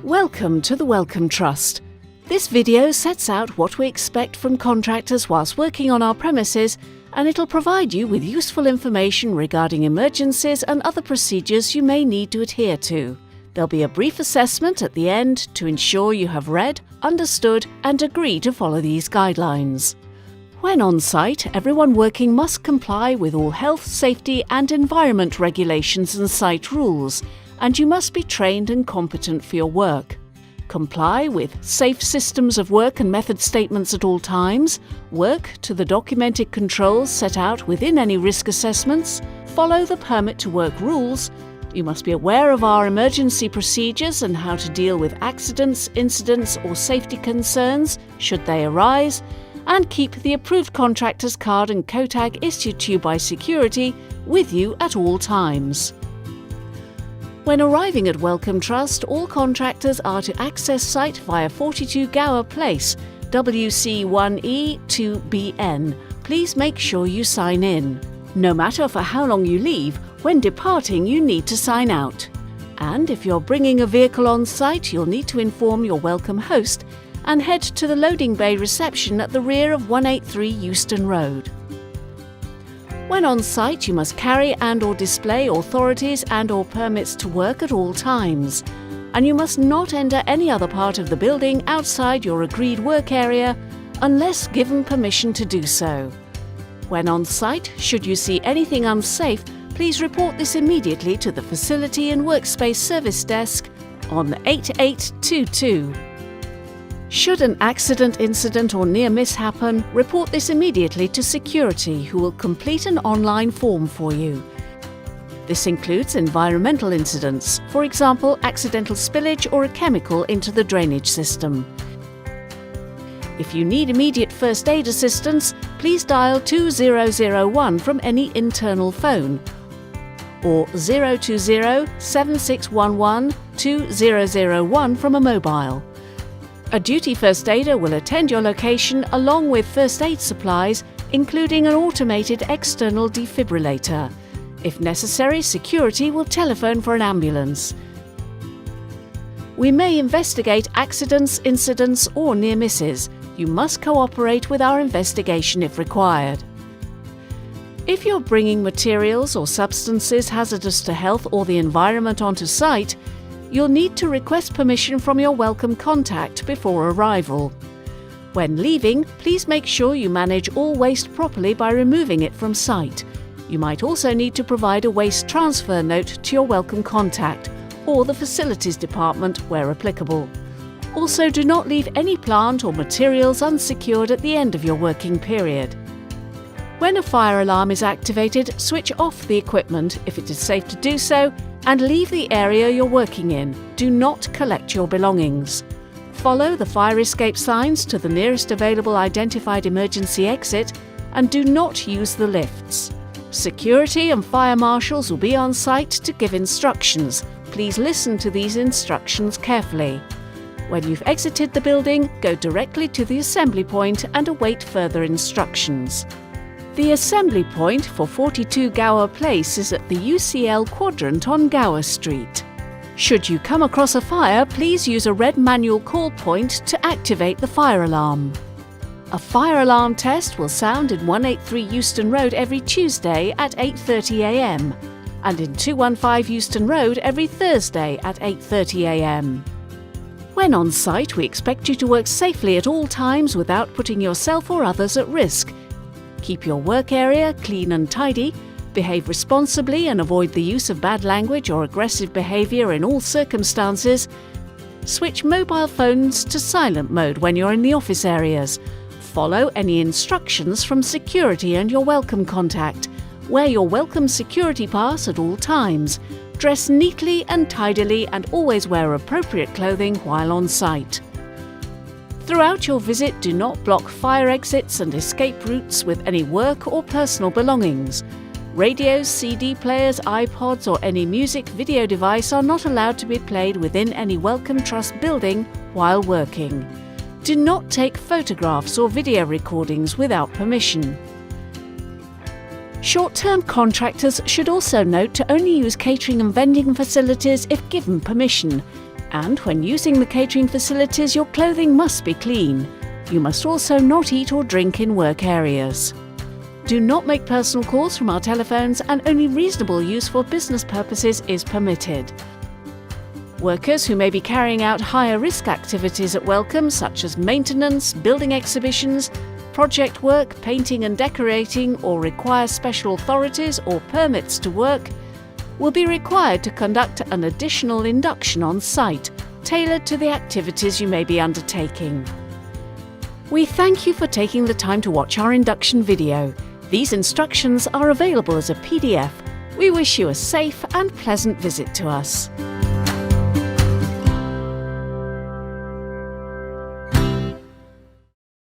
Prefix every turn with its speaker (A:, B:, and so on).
A: Welcome to the Wellcome Trust. This video sets out what we expect from contractors whilst working on our premises, and it'll provide you with useful information regarding emergencies and other procedures you may need to adhere to. There'll be a brief assessment at the end to ensure you have read, understood and agree to follow these guidelines. When on site, everyone working must comply with all health, safety and environment regulations and site rules, and you must be trained and competent for your work. Comply with safe systems of work and method statements at all times, work to the documented controls set out within any risk assessments, follow the permit to work rules. You must be aware of our emergency procedures and how to deal with accidents, incidents or safety concerns should they arise, and keep the approved contractor's card and co-tag issued to you by security with you at all times. When arriving at Wellcome Trust, all contractors are to access site via 42 Gower Place, WC1E to BN. Please make sure you sign in. No matter for how long you leave, when departing you need to sign out. And if you're bringing a vehicle on site, you'll need to inform your Wellcome host and head to the loading bay reception at the rear of 183 Euston Road. When on site, you must carry and/or display authorities and/or permits to work at all times, and you must not enter any other part of the building outside your agreed work area unless given permission to do so. When on site, should you see anything unsafe, please report this immediately to the Facility and Workspace Service Desk on 8822. Should an accident, incident or near miss happen, report this immediately to security, who will complete an online form for you. This includes environmental incidents, for example accidental spillage or a chemical into the drainage system. If you need immediate first aid assistance, please dial 2001 from any internal phone or 020 7611 2001 from a mobile. A duty first aider will attend your location along with first aid supplies, including an automated external defibrillator. If necessary, security will telephone for an ambulance. We may investigate accidents, incidents or near misses. You must cooperate with our investigation if required. If you're bringing materials or substances hazardous to health or the environment onto site, you'll need to request permission from your Wellcome contact before arrival. When leaving, please make sure you manage all waste properly by removing it from site. You might also need to provide a waste transfer note to your Wellcome contact or the Facilities Department where applicable. Also, do not leave any plant or materials unsecured at the end of your working period. When a fire alarm is activated, switch off the equipment if it is safe to do so, and leave the area you're working in. Do not collect your belongings. Follow the fire escape signs to the nearest available identified emergency exit and do not use the lifts. Security and fire marshals will be on site to give instructions. Please listen to these instructions carefully. When you've exited the building, go directly to the assembly point and await further instructions. The assembly point for 42 Gower Place is at the UCL quadrant on Gower Street. Should you come across a fire, please use a red manual call point to activate the fire alarm. A fire alarm test will sound in 183 Euston Road every Tuesday at 8:30 a.m. and in 215 Euston Road every Thursday at 8:30 a.m. When on site, we expect you to work safely at all times without putting yourself or others at risk. Keep your work area clean and tidy, behave responsibly and avoid the use of bad language or aggressive behaviour in all circumstances. Switch mobile phones to silent mode when you're in the office areas. Follow any instructions from security and your Wellcome contact. Wear your Wellcome security pass at all times. Dress neatly and tidily and always wear appropriate clothing while on site. Throughout your visit, do not block fire exits and escape routes with any work or personal belongings. Radios, CD players, iPods or any music video device are not allowed to be played within any Wellcome Trust building while working. Do not take photographs or video recordings without permission. Short-term contractors should also note to only use catering and vending facilities if given permission, And when using the catering facilities, your clothing must be clean. You must also not eat or drink in work areas. Do not make personal calls from our telephones, and only reasonable use for business purposes is permitted. Workers who may be carrying out higher risk activities at Wellcome, such as maintenance, building exhibitions, project work, painting and decorating, or require special authorities or permits to work, will be required to conduct an additional induction on site, tailored to the activities you may be undertaking. We thank you for taking the time to watch our induction video. These instructions are available as a PDF. We wish you a safe and pleasant visit to us.